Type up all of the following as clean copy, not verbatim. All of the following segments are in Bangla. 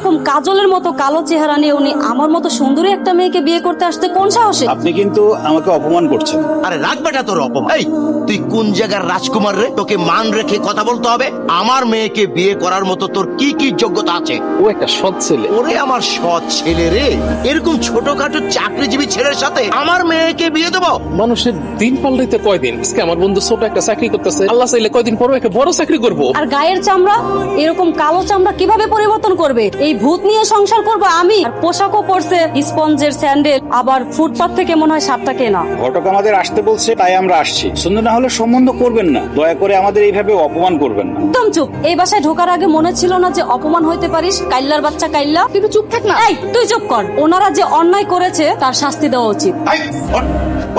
এরকম কাজলের মতো কালো চেহারা নিয়ে উনি আমার মতো সুন্দরী একটা মেয়েকে বিয়ে করতে আসতে কোন সাহসে? আপনি কিন্তু আমাকে অপমান করছেন। আরে রাখ বেটা তোর অপমান। এই তুই কোন জায়গার রাজকুমার রে? তোকে মান রেখে কথা বলতে হবে। আমার মেয়েকে বিয়ে করার মতো তোর কি কি যোগ্যতা আছে? ও একটা সৎ ছেলে। ওরে আমার সৎ ছেলে রে, এরকম ছোটখাটো চাকরিজীবী ছেলের সাথে আমার মেয়েকে বিয়ে দেবো? মানুষের দিন পাল্টাইতে কয়দিন? আজকে আমার বন্ধু ছোট একটা চাকরি করতেছে, আল্লাহ চাইলে কয়দিন পরে একটা বড় চাকরি করবো। আর গায়ের চামড়া, এরকম কালো চামড়া কিভাবে পরিবর্তন করবে? এই ভূত নিয়ে সংসার করবো আমি? আর পোশাকও পরছে স্পঞ্জের স্যান্ডেল, আবার ফুটপাত থেকে মনে হয় সাতটা কেনা। ঘটক আমাদের আসতে বলছে, তাই আমরা আসছি। সুন্দর না হলে সম্বন্ধ করবেন না, দয়া করে আমাদের এইভাবে অপমান করবেন না। একদম চুপ। এই বাসায় ঢোকার আগে মনে ছিল না যে অপমান হইতে পারিস? কাইল্লার বাচ্চা কাইল্লা, কিন্তু চুপ থাক না। এই তুই চুপ কর। ওনারা যে অন্যায় করেছে তার শাস্তি দেওয়া উচিত। এই, ওঠ,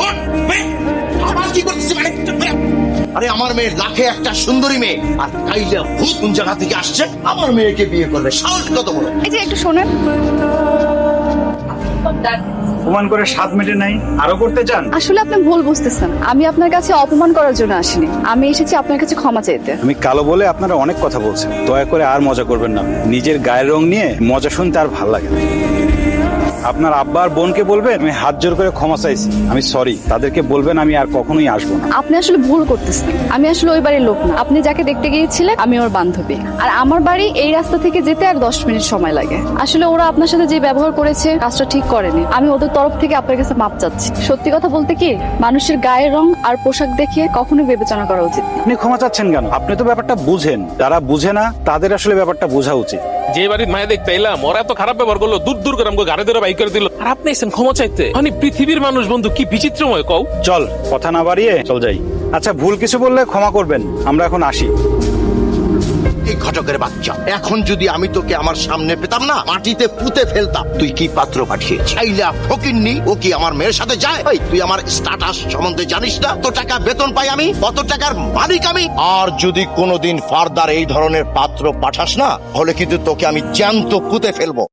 ওঠ, বের। আবার কি করতেছিস মানে? বের। আরে আমার মেয়ে লাখে একটা সুন্দরী মেয়ে, আর কাইলা ভূত কোন জায়গা থেকে আসছে আমার মেয়েকে বিয়ে করবে? সাহস কত বড়! এই যে একটু শোনেন, অপমান করে 7 মিনিট নাই, আরো করতে চান? আসলে আপনি ভুল বুঝতেছেন। আমি আপনার কাছে অপমান করার জন্য আসিনি, আমি এসেছি আপনার কাছে ক্ষমা চাইতে। আমি কালো বলে আপনারা অনেক কথা বলছেন, দয়া করে আর মজা করবেন না। নিজের গায়ের রং নিয়ে মজা শুনতে আর ভাল লাগে না। আপনার আব্বা আর বোনকে বলবেন আমি হাত জোর করে ক্ষমা চাইছি, আমি সরি। তাদেরকে বলবেন আমি আর কখনোই আসবো না। আপনি আসলে ভুল করতেছেন। আমি আসলে ওই বাড়ির লোক না। আপনি যাকে দেখতে গিয়েছিলেন আমি ওর বান্ধবী, আর আমার বাড়ি এই রাস্তা থেকে যেতে আর 10 মিনিট সময় লাগে। আসলে ওরা আপনার সাথে যে ব্যবহার করেছে কাজটা ঠিক করেনি। আমি ওদের তরফ থেকে আপনার কাছে মাপ চাচ্ছি। সত্যি কথা বলতে কি, মানুষের গায়ের রং আর পোশাক দেখে কখনোই বিবেচনা করা উচিত না। আপনি ক্ষমা চাচ্ছেন কেন? আপনি তো ব্যাপারটা বুঝেন। যারা বুঝে না তাদের আসলে ব্যাপারটা বোঝা উচিত। যে বাড়ির মায়া দেখতে এলাম, ওরা এত খারাপ ব্যবহার করলো, দূর দূর করে আমাকে গাড়ি ধরে বাইক করে দিল, আর আপনি এসেছেন ক্ষমা চাইতে? মানে পৃথিবীর মানুষ বন্ধু কি বিচিত্রময় কও। চল, কথা না বাড়িয়ে চল যাই। আচ্ছা, ভুল কিছু বললে ক্ষমা করবেন, আমরা এখন আসি। এই ঘটকের বাচ্চা, এখন যদি আমি তোকে আমার সামনে পেতাম না, মাটিতে পুঁতে ফেলতাম। তুই কি পাত্র পাঠিয়েছিস? আইলা ফকিন্নি, ও কি আমার মেয়ের সাথে যায়? এই, তুই আমার স্ট্যাটাস সম্বন্ধে জানিস না? কত টাকা বেতন পাই আমি, কত টাকার মালিক আমি? আর যদি কোনোদিন ফার্দার এই ধরনের পাত্র পাঠাস না, তাহলে কিন্তু তোকে আমি জ্যান্ত পুঁতে ফেলবো।